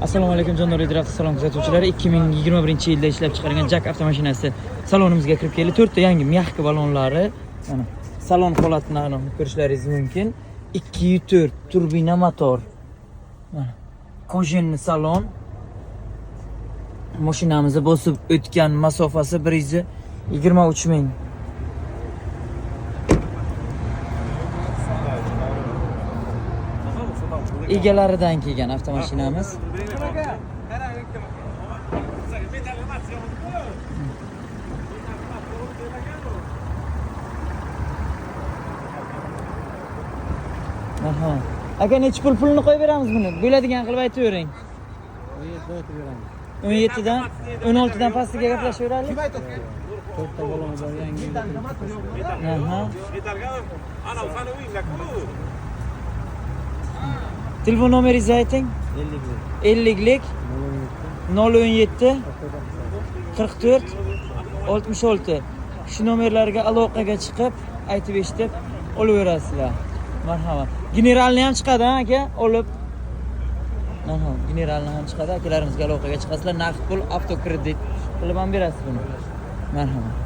Assalomu alaykum jon Draft salon kuzatuvchilari. 2021-yilda ishlab chiqarilgan Jak avtomashinasi salonimizga kirib keldi. 4 ta yangi mягкий balonlari. Mana salon holatini ko'rishlaringiz mumkin. 2.4 turbina motor. Mana kojenli salon. Mashinamizni bosib o'tgan masofasi 123 ming. Egalaridan kelgan avtomashinamiz. Aha. Aka necha pulni qo'yib beramiz buni? Bo'ladigan qilib aytavering. 17 dan 16 dan pastiga gaplashaveraylik. 4 ta balon bor yangi. Aha. Telefon nomeringizni ayting. 50lik 017 44 66. Shu nomerlarga aloqaga chiqib, aytib eshitib olaverasizlar. Marhamat. Generalni ham chiqadi aka, olib. Mana generalni ham chiqadi. Akalarimizga aloqaga chiqasizlar. Naqd pul, avtokredit qilib ham berasiz buni. Marhamat.